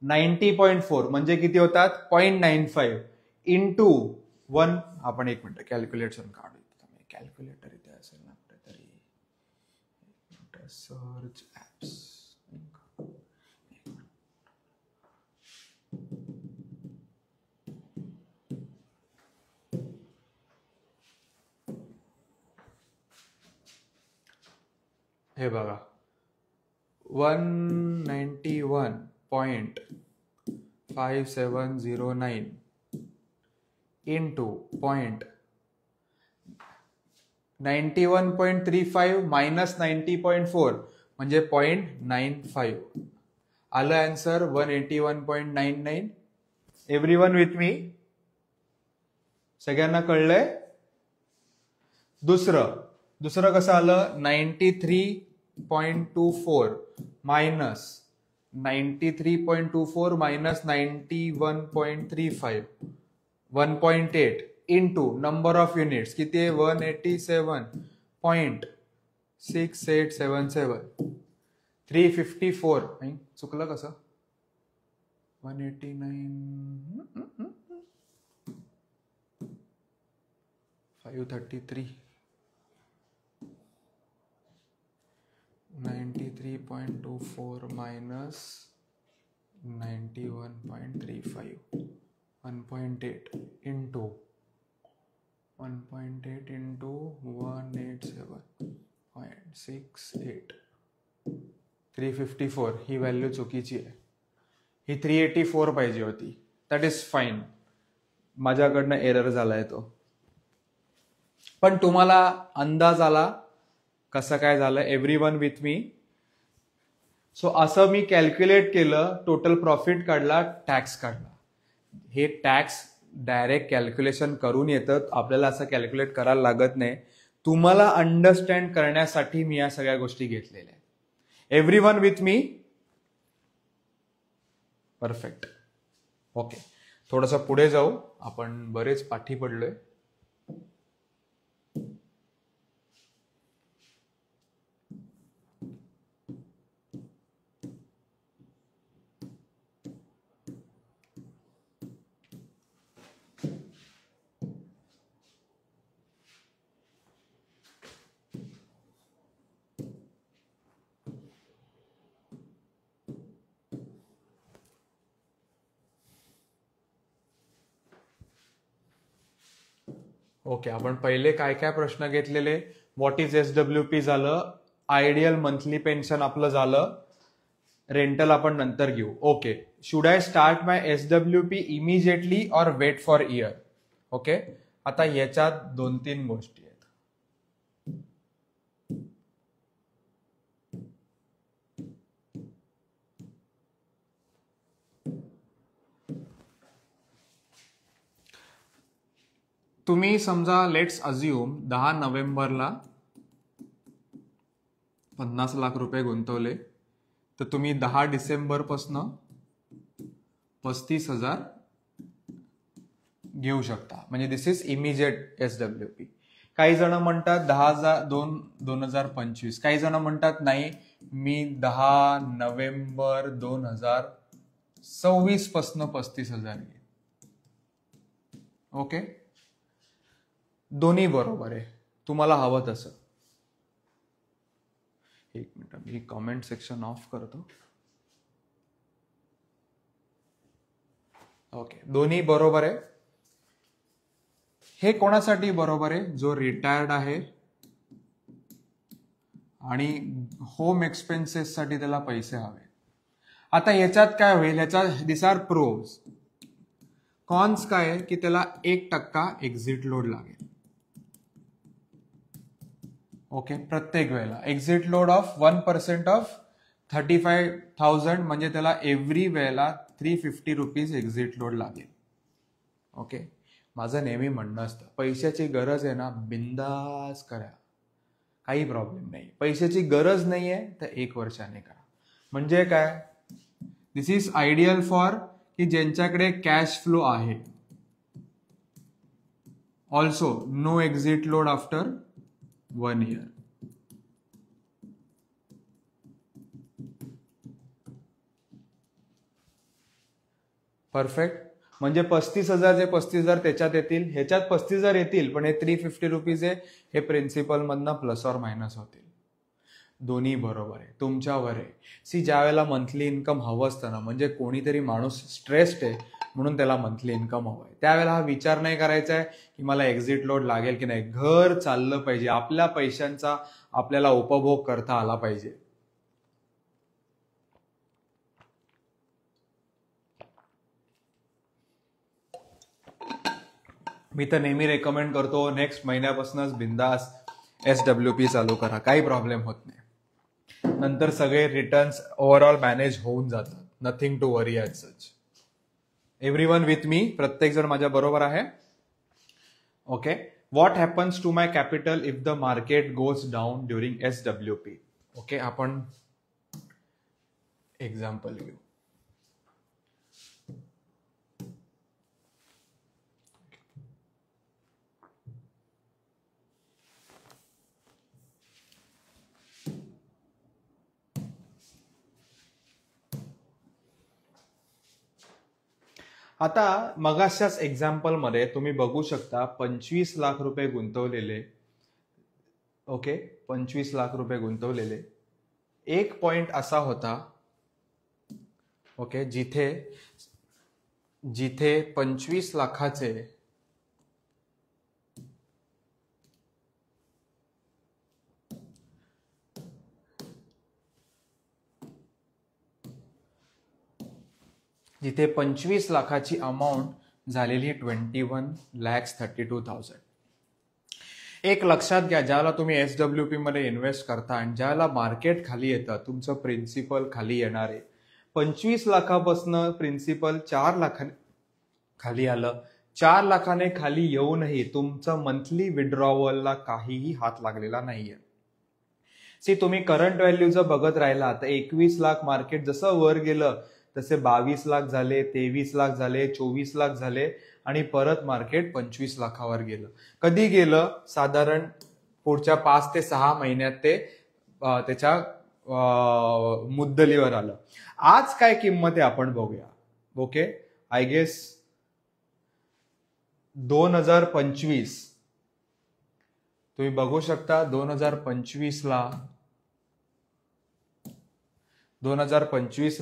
90.4 म्हणजे किती होतात? 0.95 इंटू 1. आपण एक मिनिट कॅल्क्युलेटर काढू. कॅल्क्युलेटर इथे असेल ना कुठेतरी. Search apps. हे बघा, 191.5709 इंटू 91.35 मायनस 90.4 म्हणजे 0.95. आलं आन्सर 181.99. Everyone with me? सगळ्यांना कळलंय? दुसरं कसं आलं? 93.24 minus 93.24 minus 91.35 1.8 into number of units किती आहे? 187.6877 354. चुकलं कसं? 189 533 93.24 minus 91.35 1.8 into 187.68 354. ही व्हॅल्यू चुकीची आहे. ही 384 पाहिजे होती. That is fine. माझ्याकडनं एरर झालाय तो. पण तुम्हाला अंदाज आला कसं काय झालं? Everyone with me? सो असं मी कॅल्क्युलेट केलं, टोटल प्रॉफिट काढला, टॅक्स काढला. हे टॅक्स डायरेक्ट कॅल्क्युलेशन करून येतं, आपल्याला असं कॅल्क्युलेट करायला लागत नाही. तुम्हाला अंडरस्टँड करण्यासाठी मी या सगळ्या गोष्टी घेतलेल्या आहेत. Everyone with me? Perfect. Okay, थोडंसं पुढे जाऊ. आपण बरेच पाठी पडलोय. ओके, आपण पहिले काय काय प्रश्न घेतलेले? व्हॉट इज SWP झालं, आयडियल मंथली पेन्शन आपलं झालं, रेंटल आपण नंतर घेऊ. Okay, should I start my SWP immediately or wait for year? ओके, आता याच्यात 2-3 गोष्टी आहेत. तुम्ही समजा लेट्स अज्युम 10 नोव्हेंबरला 50 लाख रुपये गुंतवले, तर तुम्ही 10 डिसेंबर पासून 35,000 घेऊ शकता. म्हणजे दिस इज इमिजिएट SWP. काही जण म्हणतात 2025. काही जण म्हणतात नाही, मी 10 नोव्हेंबर 2026 पासून 35,000 घेईन. ओके, दोन्ही बरोबर आहे, तुम्हाला हवं तसं. एक minute, me comment section of करतो. ओके, दोन्ही बरोबर आहे. हे कोणासाठी बरोबर आहे? जो रिटायर्ड आहे आणि होम एक्सपेन्सेस साठी त्याला पैसे हवे. आता याच्यात काय होईल? ह्याचा दिस आर प्रोज. कॉन्स काय आहे की त्याला 1% एक्झिट लोड लागेल. ओके, प्रत्येक वेळेला एक्झिट लोड ऑफ 1% ऑफ 35,000 म्हणजे त्याला एव्हरी वेळेला 350 रुपीज एक्झिट लोड लागेल. ओके, माझं नेहमी म्हणणं असतं पैशाची गरज आहे ना, बिंदास करा, काही प्रॉब्लेम नाही. पैशाची गरज नाहीये तर 1 वर्षाने करा. म्हणजे काय? दिस इज आयडियल फॉर की ज्यांच्याकडे कॅश फ्लो आहे. Also no exit load after 1 year. Perfect. म्हणजे 35,000 जे 35,000 त्याच्यात येतील, ह्याच्यात 35,000 येतील, पण हे 350 रुपीज आहे, हे प्रिन्सिपल मधनं प्लस ऑर मायनस होतील. दोन्ही बरोबर आहे, तुमच्यावर आहे. सी, ज्या वेळेला मंथली इन्कम हवं असतं ना, म्हणजे कोणीतरी माणूस स्ट्रेस्ड आहे म्हणून त्याला मंथली इन्कम हवं आहे, त्यावेळेला हा विचार नाही करायचा आहे की मला एक्झिट लोड लागेल की नाही. घर चाललं पाहिजे, आपल्या पैशांचा आपल्याला उपभोग करता आला पाहिजे. मी तर नेहमी रेकमेंड करतो नेक्स्ट महिन्यापासूनच बिंदास SWP चालू करा, काही प्रॉब्लेम होत नाही. नंतर सगळे रिटर्न्स ओव्हरऑल मॅनेज होऊन जातात. Nothing to worry as such. Everyone with me? प्रत्येक जण माझ्या बरोबर आहे? Okay. What happens to my capital if the market goes down during SWP? Okay, आपण एक्झाम्पल घेऊ. आता मगाच्याच एक्झाम्पल मध्ये तुम्ही बघू शकता 25 लाख रुपये गुंतवलेले. ओके, 25 लाख रुपये गुंतवलेले. एक पॉइंट असा होता, ओके, जिथे 25 लाखाचे जिथे 25 लाखाची अमाऊंट झालेली 21,32,000. एक लक्षात घ्या, ज्याला तुम्ही SWP मध्ये इन्व्हेस्ट करता आणि ज्याला मार्केट खाली येतं, तुमचं प्रिन्सिपल खाली येणार आहे. 25 लाखापासून प्रिन्सिपल 4 लाखाने खाली आलं. 4 लाखाने खाली येऊनही तुमचं मंथली विड्रॉवलला काहीही हात लागलेला नाहीये. सी, तुम्ही करंट व्हॅल्यू जर बघत राहिला तर 21 लाख मार्केट जसं वर गेलं तसे 22 लाख झाले, 23 लाख झाले, 24 लाख झाले आणि परत मार्केट 25 लाखावर गेलं. कधी गेलं? साधारण पुढच्या 5 ते 6 महिन्यात ते त्याच्या मुद्दलीवर आलं. आज काय किंमत आहे आपण बघूया. ओके, आय गेस 2025 तुम्ही बघू शकता. 2025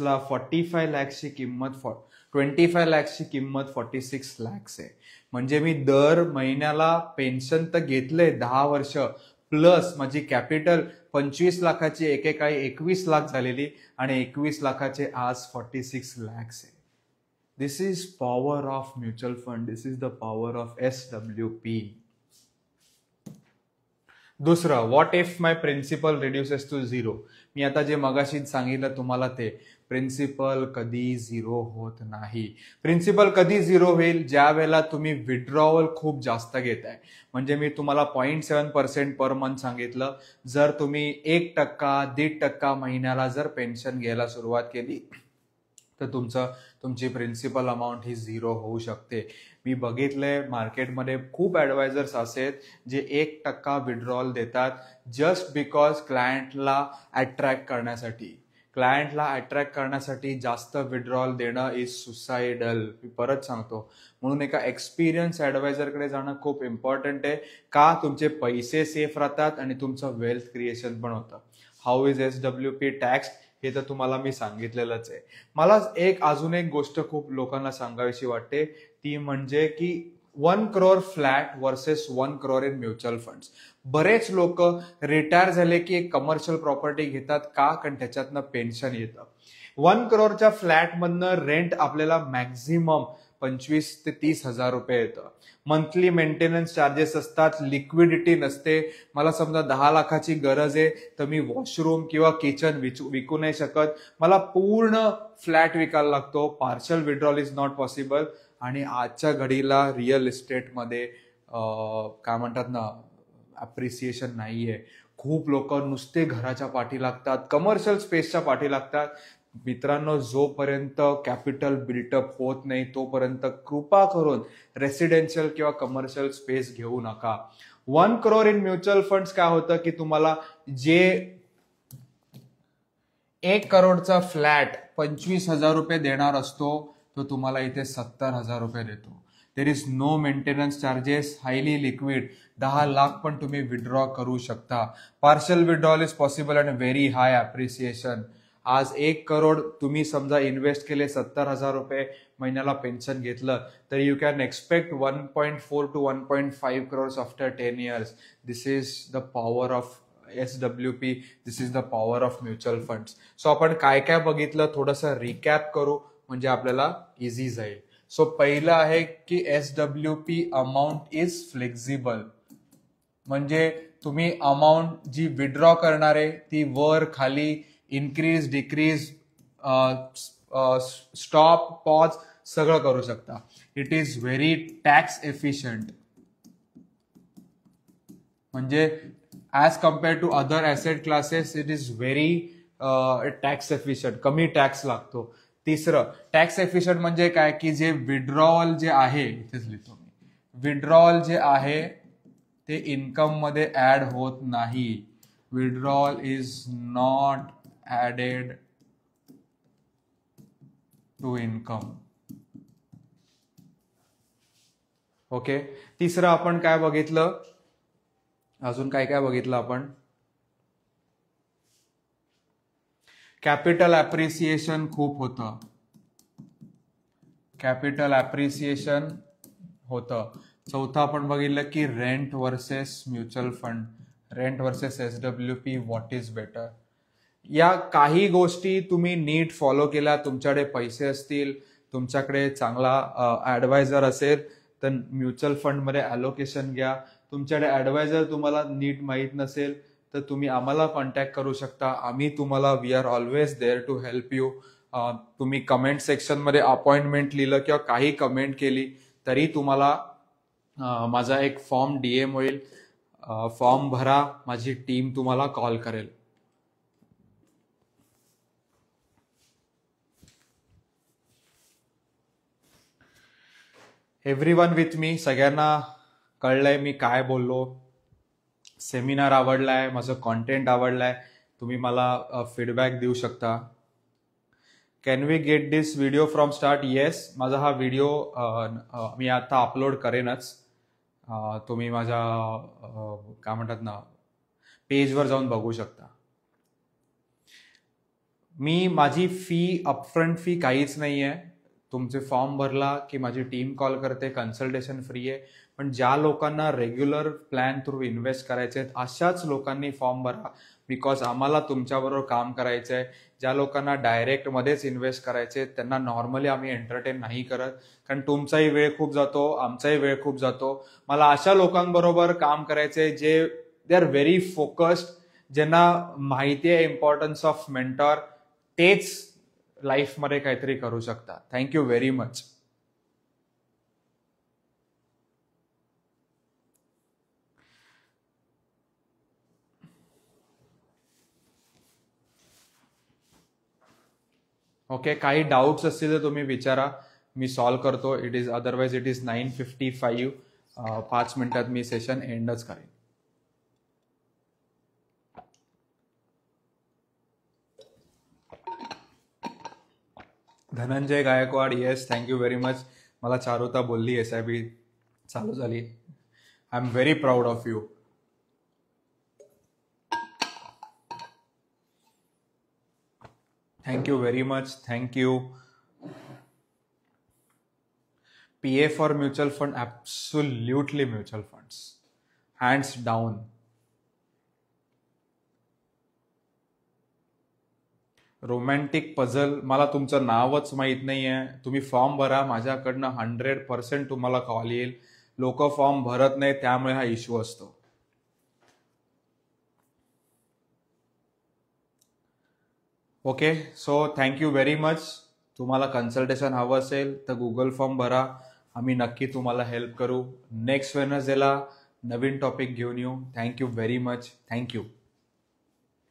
ला 45 लॅक्सची किंमत 25 लॅक्सची किंमत 46 लॅक्स आहे. म्हणजे मी दर महिन्याला पेन्शन तर घेतलंय 10 वर्ष, प्लस माझी कॅपिटल 25 लाखाची एकेकाळी 21 लाख झालेली आणि 21 लाखाचे आज 46 लॅक्स आहे. This is power of mutual fund. This is the power of SWP. दुसरं, what if my principal reduces to 0? मी आता जे मगाशी सांगितलं तुम्हाला, ते प्रिन्सिपल कधी 0 होत नाही. प्रिन्सिपल कधी 0 होईल? ज्या वेळेला तुम्ही विड्रॉवल खूप जास्त घेताय. म्हणजे मी तुम्हाला 0.7% पर मंथ सांगितलं. जर तुम्ही 1%, 1.5% महिन्याला जर पेन्शन घ्यायला सुरुवात केली तर तुमची प्रिन्सिपल अमाऊंट ही 0 होऊ शकते. मी बघितलंय मार्केटमध्ये खूप ऍडवायझर्स असे जे 1% विड्रॉल देतात जस्ट बिकॉज क्लायंटला अट्रॅक्ट करण्यासाठी. क्लायंटला अट्रॅक्ट करण्यासाठी जास्त विड्रॉल देणं इज सुसाइडल. मी परत सांगतो, म्हणून एका एक्सपिरियन्स ऍडवायझरकडे जाणं खूप इम्पॉर्टंट आहे. का? तुमचे पैसे सेफ राहतात आणि तुमचं वेल्थ क्रिएशन पण होतं. हाऊ इज SWP टॅक्स हे तर तुम्हाला मी सांगितलेलंच आहे. मला अजून एक गोष्ट खूप लोकांना सांगावीशी वाटते, ती म्हणजे की 1 crore flat versus 1 crore in mutual funds. बरेच लोक रिटायर झाले की एक कमर्शियल प्रॉपर्टी घेतात. का? कारण त्याच्यातनं पेन्शन येतं. 1 crore फ्लॅटमधनं रेंट आपल्याला मॅक्झिमम 25 ते 30 हजार रुपये येतं. मंथली मेंटेनन्स चार्जेस असतात, लिक्विडिटी नसते. मला समजा 10 लाखाची गरज आहे, तर मी वॉशरूम किंवा किचन विकू नाही शकत. मला पूर्ण फ्लॅट विकायला लागतो. Partial withdrawal is not possible. आणि आजच्या घडीला रिअल इस्टेटमध्ये काय म्हणतात ना, अप्रिसिएशन नाहीये. खूप लोक नुसते घराच्या पाठी लागतात, कमर्शियल स्पेसच्या पाठी लागतात. मित्रांनो, जोपर्यंत कॅपिटल बिल्टअप होत नाही तोपर्यंत कृपा करून रेसिडेन्शियल किंवा कमर्शियल स्पेस घेऊ नका. 1 crore इन म्युच्युअल फंड्स काय होतं की तुम्हाला जे 1 करोडचा फ्लॅट 25,000 रुपये देणार असतो, तो तुम्हाला इथे 70,000 रुपये देतो. There is no maintenance charges, highly liquid. 10 lakh पण तुम्ही विड्रॉ करू शकता. Partial withdrawal is possible and very high appreciation. आज 1 करोड तुम्ही समजा इन्व्हेस्ट केले, 70,000 रुपये महिन्याला पेन्शन घेतलं, तर you can expect 1.4 to 1.5 crores after 10 years. This is the power of SWP. This is the power of mutual funds. So आपण काय काय बघितलं थोडंसं रिकॅप करू, म्हणजे आपल्याला इझी जाईल. सो पहिलं आहे की SWP अमाऊंट इज फ्लेक्झिबल. म्हणजे तुम्ही अमाऊंट जी विड्रॉ करणार आहे ती वर खाली, इन्क्रीज डिक्रीज, स्टॉप पॉज सगळं करू शकता. It is very tax efficient. म्हणजे as compare to other asset classes it is very tax efficient. कमी टॅक्स लागतो. तिसरं, टॅक्स एफिशियंट म्हणजे काय की जे विड्रॉल जे आहे, इथेच लिहितो मी, विड्रॉल जे आहे ते इन्कम मध्ये ऍड होत नाही. Withdrawal is not added to income. Okay. तिसरं आपण काय बघितलं, अजून काय काय बघितलं आपण, कॅपिटल अप्रिसिएशन खूप होतं. कॅपिटल अप्रिसिएशन होतं. चौथं आपण बघितलं की rent versus mutual fund, rent versus SWP, what is better. या काही गोष्टी तुम्ही नीट फॉलो केल्या, तुमच्याकडे पैसे असतील, तुमच्याकडे चांगला ऍडवायझर असेल, तर म्युच्युअल फंडमध्ये अलोकेशन घ्या. तुमच्याकडे ऍडवायझर तुम्हाला नीट माहीत नसेल तर तुम्ही आम्हाला कॉन्टॅक्ट करू शकता. आम्ही तुम्हाला, we are always there to help you. तुम्ही कमेंट सेक्शनमध्ये अपॉइंटमेंट लिहिलं किंवा काही कमेंट केली तरी तुम्हाला माझा एक फॉर्म DM होईल. फॉर्म भरा, माझी टीम तुम्हाला कॉल करेल. Everyone with me. सगळ्यांना कळलंय मी काय बोललो. सेमिनार आवडलाय, माझं कॉन्टेंट आवडलाय, तुम्ही मला फीडबॅक देऊ शकता. Can we get this video from start? Yes, माझा हा व्हिडिओ मी आता अपलोड करेनच. तुम्ही माझ्या काय म्हणतात ना, पेजवर जाऊन बघू शकता. माझी फी, अपफ्रंट फी काहीच नाहीये. तुमचे फॉर्म भरला की माझी टीम कॉल करते, कन्सल्टेशन फ्री आहे. पण ज्या लोकांना रेग्युलर प्लॅन थ्रू इन्व्हेस्ट करायचे आहेत अशाच लोकांनी फॉर्म भरा, बिकॉज आम्हाला तुमच्याबरोबर काम करायचं आहे. ज्या लोकांना डायरेक्ट मध्येच इन्व्हेस्ट करायचे त्यांना नॉर्मली आम्ही एंटरटेन नाही करत, कारण तुमचाही वेळ खूप जातो, आमचाही वेळ खूप जातो. मला अशा लोकांबरोबर काम करायचंय जे दे आर व्हेरी फोकस्ड, ज्यांना माहिती आहे इम्पॉर्टन्स ऑफ मेंटॉर, तेच लाईफमध्ये काहीतरी करू शकता. Thank you very much. ओके, काही डाऊट्स असतील तर तुम्ही विचारा, मी सॉल्व्ह करतो. Otherwise it is 9:55. 5 मिनिटात मी सेशन एंडच करेन. Dhananjay Gaikwad, yes, thank you very much. मला चारुता बोलली SIP चालू झाली. I am very proud of you. Thank you very much, thank you. PA for mutual fund, absolutely mutual funds, hands down. Romantic puzzle, मला तुमचं नावच माहित नाहीये. तुम्ही फॉर्म भरा, माझ्याकडनं 100% तुम्हाला कॉल येईल. लोक फॉर्म भरत नाही, त्यामुळे हा इश्यू असतो. Okay, so thank you very much. तुम्हाला कन्सल्टेशन हवं असेल तर गुगल फॉर्म भरा, आम्ही नक्की तुम्हाला हेल्प करू. नेक्स्ट वेडनेसडेला नवीन टॉपिक घेऊन येऊ. Thank you very much, thank you.